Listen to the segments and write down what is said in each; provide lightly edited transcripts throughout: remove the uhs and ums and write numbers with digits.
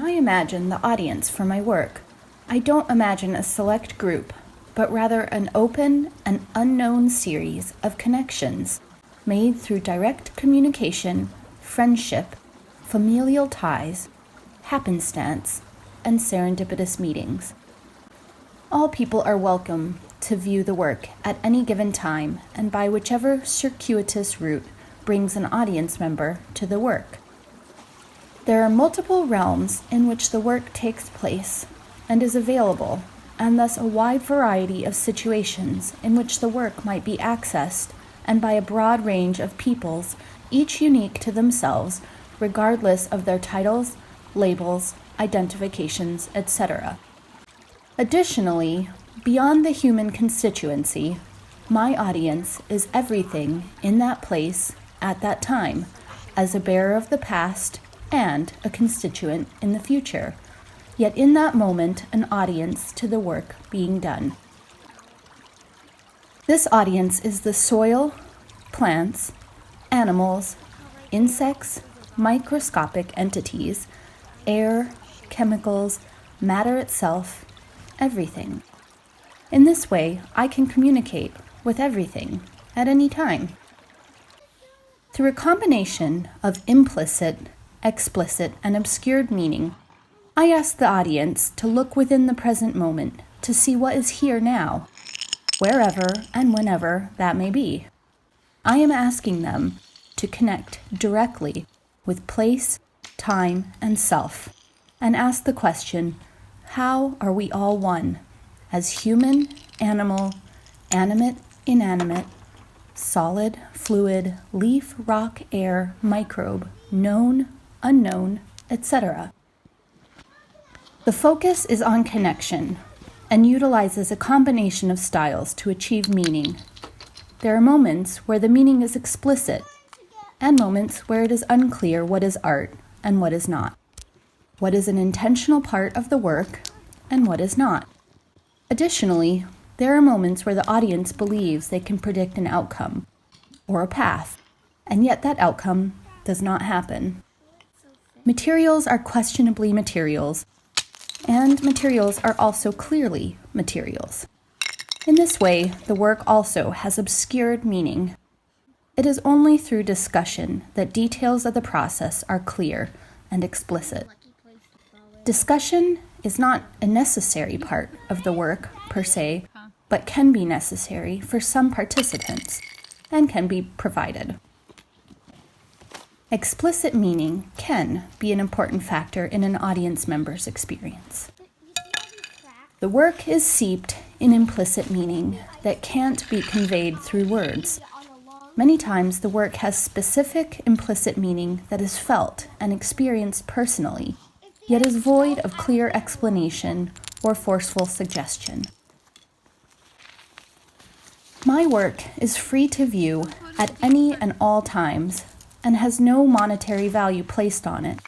I imagine the audience for my work, I don't imagine a select group, but rather an open and unknown series of connections made through direct communication, friendship, familial ties, happenstance, and serendipitous meetings. All people are welcome to view the work at any given time and by whichever circuitous route brings an audience member to the work. There are multiple realms in which the work takes place and is available, and thus a wide variety of situations in which the work might be accessed and by a broad range of peoples, each unique to themselves, regardless of their titles, labels, identifications, etc. Additionally, beyond the human constituency, my audience is everything in that place at that time, as a bearer of the past and a constituent in the future, yet in that moment an audience to the work being done. This audience is the soil, plants, animals, insects, microscopic entities, air, chemicals, matter itself, everything. In this way, I can communicate with everything at any time. Through a combination of implicit, explicit, and obscured meaning, I ask the audience to look within the present moment to see what is here now, wherever and whenever that may be. I am asking them to connect directly with place, time, and self, and ask the question, how are we all one, as human, animal, animate, inanimate, solid, fluid, leaf, rock, air, microbe, known, unknown, etc. The focus is on connection and utilizes a combination of styles to achieve meaning. There are moments where the meaning is explicit and moments where it is unclear what is art and what is not, what is an intentional part of the work and what is not. Additionally, there are moments where the audience believes they can predict an outcome or a path, and yet that outcome does not happen. Materials are questionably materials, and materials are also clearly materials. In this way, the work also has obscured meaning. It is only through discussion that details of the process are clear and explicit. Discussion is not a necessary part of the work per se, but can be necessary for some participants and can be provided. Explicit meaning can be an important factor in an audience member's experience. The work is steeped in implicit meaning that can't be conveyed through words. Many times the work has specific implicit meaning that is felt and experienced personally, yet is void of clear explanation or forceful suggestion. My work is free to view at any and all times and has no monetary value placed on it.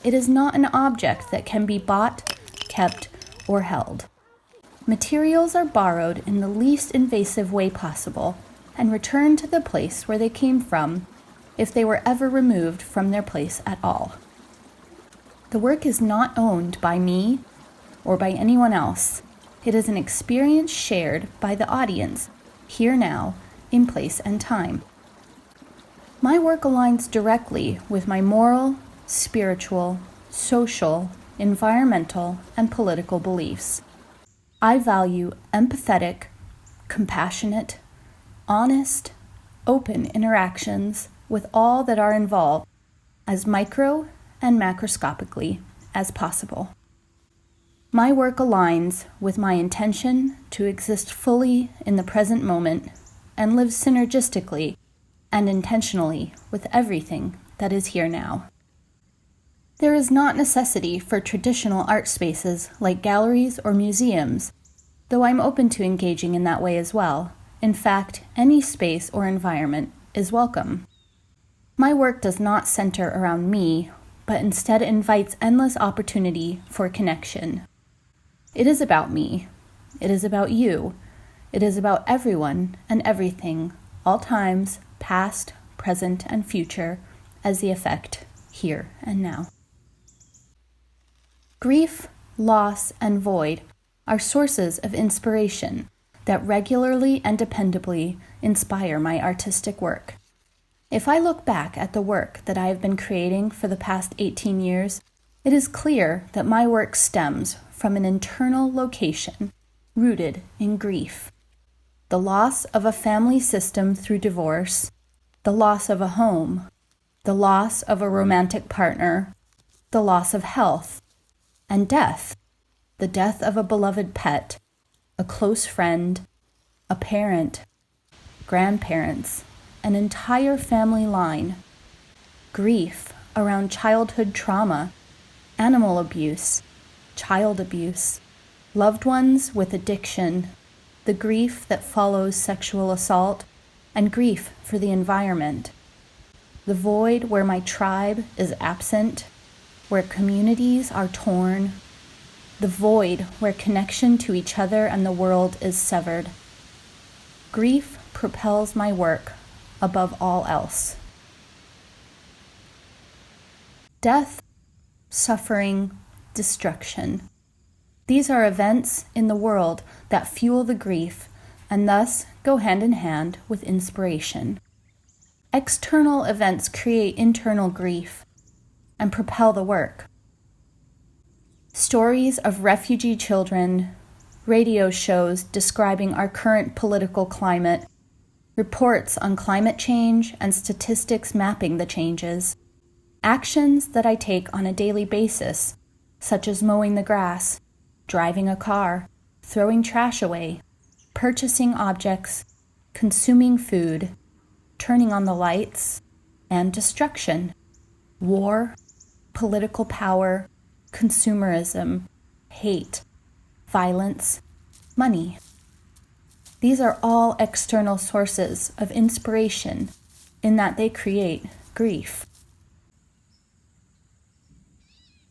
It is not an object that can be bought, kept, or held. Materials are borrowed in the least invasive way possible and returned to the place where they came from if they were ever removed from their place at all. The work is not owned by me or by anyone else. It is an experience shared by the audience, here now, in place and time. My work aligns directly with my moral, spiritual, social, environmental, and political beliefs. I value empathetic, compassionate, honest, open interactions with all that are involved as micro and macroscopically as possible. My work aligns with my intention to exist fully in the present moment and live synergistically and intentionally with everything that is here now. There is not necessity for traditional art spaces like galleries or museums, though I'm open to engaging in that way as well. In fact, any space or environment is welcome. My work does not center around me, but instead invites endless opportunity for connection. It is about me. It is about you. It is about everyone and everything, all times, past, present, and future, as the effect here and now. Grief, loss, and void are sources of inspiration that regularly and dependably inspire my artistic work. If I look back at the work that I have been creating for the past 18 years, it is clear that my work stems from an internal location rooted in grief. The loss of a family system through divorce, the loss of a home, the loss of a romantic partner, the loss of health, and death, the death of a beloved pet, a close friend, a parent, grandparents, an entire family line, grief around childhood trauma, animal abuse, child abuse, loved ones with addiction, the grief that follows sexual assault, and grief for the environment, the void where my tribe is absent, where communities are torn, the void where connection to each other and the world is severed. Grief propels my work above all else. Death, suffering, destruction. These are events in the world that fuel the grief and thus go hand in hand with inspiration. External events create internal grief and propel the work. Stories of refugee children, radio shows describing our current political climate, reports on climate change and statistics mapping the changes, actions that I take on a daily basis, such as mowing the grass, driving a car, throwing trash away, purchasing objects, consuming food, turning on the lights, and destruction, war, political power, consumerism, hate, violence, money. These are all external sources of inspiration in that they create grief.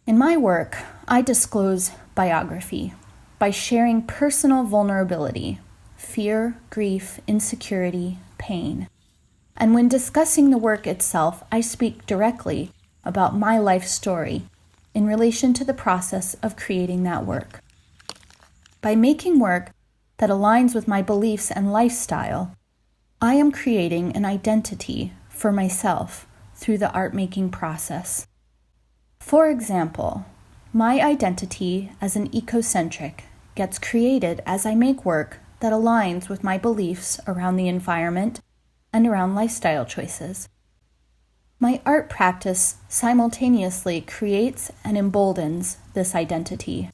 In my work, I disclose biography by sharing personal vulnerability, fear, grief, insecurity, pain. And when discussing the work itself, I speak directly about my life story in relation to the process of creating that work. By making work that aligns with my beliefs and lifestyle, I am creating an identity for myself through the art-making process. For example, my identity as an ecocentric gets created as I make work that aligns with my beliefs around the environment and around lifestyle choices. My art practice simultaneously creates and emboldens this identity.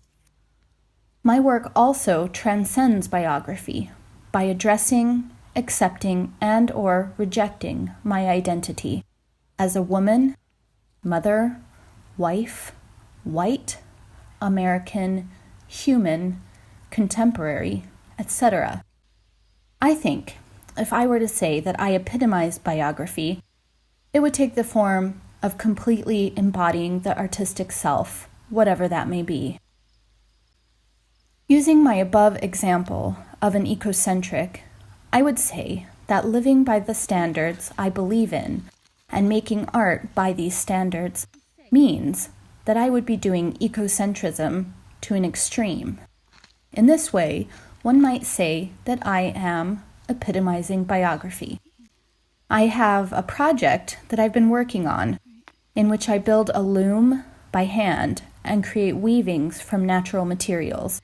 My work also transcends biography by addressing, accepting, and/or rejecting my identity as a woman, mother, wife, white, American, human, contemporary, etc. I think if I were to say that I epitomize biography, it would take the form of completely embodying the artistic self, whatever that may be. Using my above example of an ecocentric, I would say that living by the standards I believe in and making art by these standards means that I would be doing ecocentrism to an extreme. In this way, one might say that I am epitomizing biography. I have a project that I've been working on in which I build a loom by hand and create weavings from natural materials,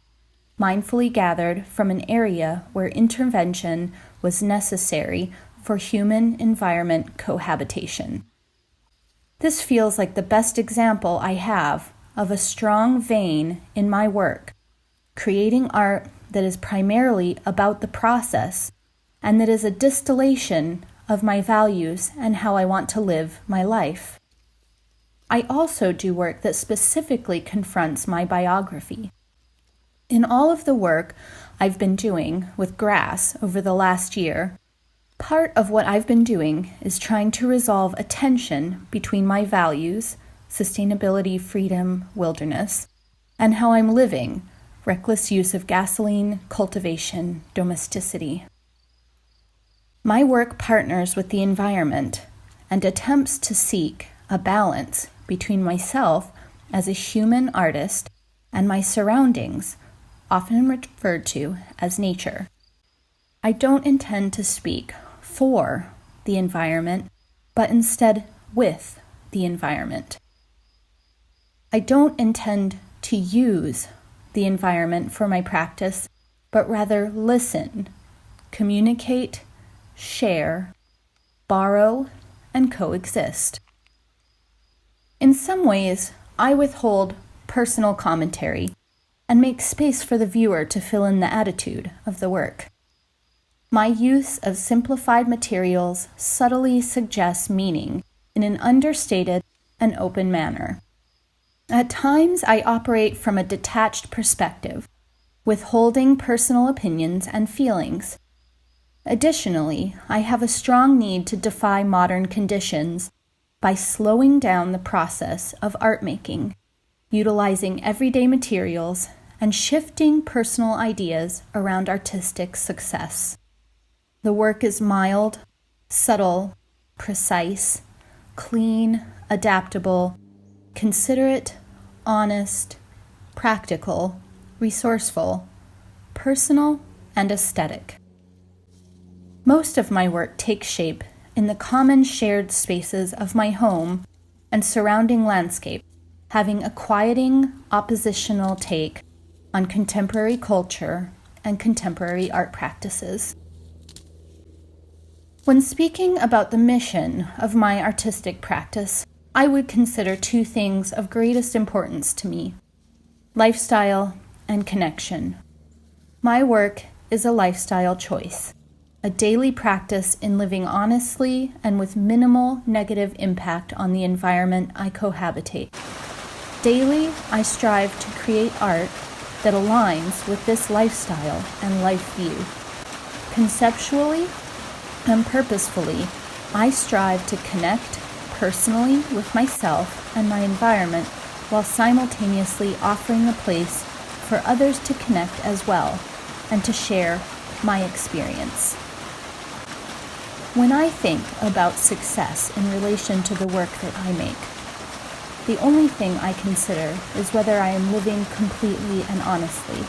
mindfully gathered from an area where intervention was necessary for human-environment cohabitation. This feels like the best example I have of a strong vein in my work, creating art that is primarily about the process and that is a distillation of my values and how I want to live my life. I also do work that specifically confronts my biography. In all of the work I've been doing with grass over the last year, part of what I've been doing is trying to resolve a tension between my values, sustainability, freedom, wilderness, and how I'm living, reckless use of gasoline, cultivation, domesticity. My work partners with the environment and attempts to seek a balance between myself as a human artist and my surroundings, often referred to as nature. I don't intend to speak for the environment, but instead with the environment. I don't intend to use the environment for my practice, but rather listen, communicate, share, borrow, and coexist. In some ways, I withhold personal commentary and make space for the viewer to fill in the attitude of the work. My use of simplified materials subtly suggests meaning in an understated and open manner. At times, I operate from a detached perspective, withholding personal opinions and feelings. Additionally, I have a strong need to defy modern conditions by slowing down the process of art making, utilizing everyday materials, and shifting personal ideas around artistic success. The work is mild, subtle, precise, clean, adaptable, considerate, honest, practical, resourceful, personal, and aesthetic. Most of my work takes shape in the common shared spaces of my home and surrounding landscape, having a quieting, oppositional take on contemporary culture and contemporary art practices. When speaking about the mission of my artistic practice, I would consider two things of greatest importance to me: lifestyle and connection. My work is a lifestyle choice, a daily practice in living honestly and with minimal negative impact on the environment I cohabitate. Daily, I strive to create art that aligns with this lifestyle and life view. Conceptually and purposefully, I strive to connect personally with myself and my environment while simultaneously offering a place for others to connect as well and to share my experience. When I think about success in relation to the work that I make, the only thing I consider is whether I am living completely and honestly.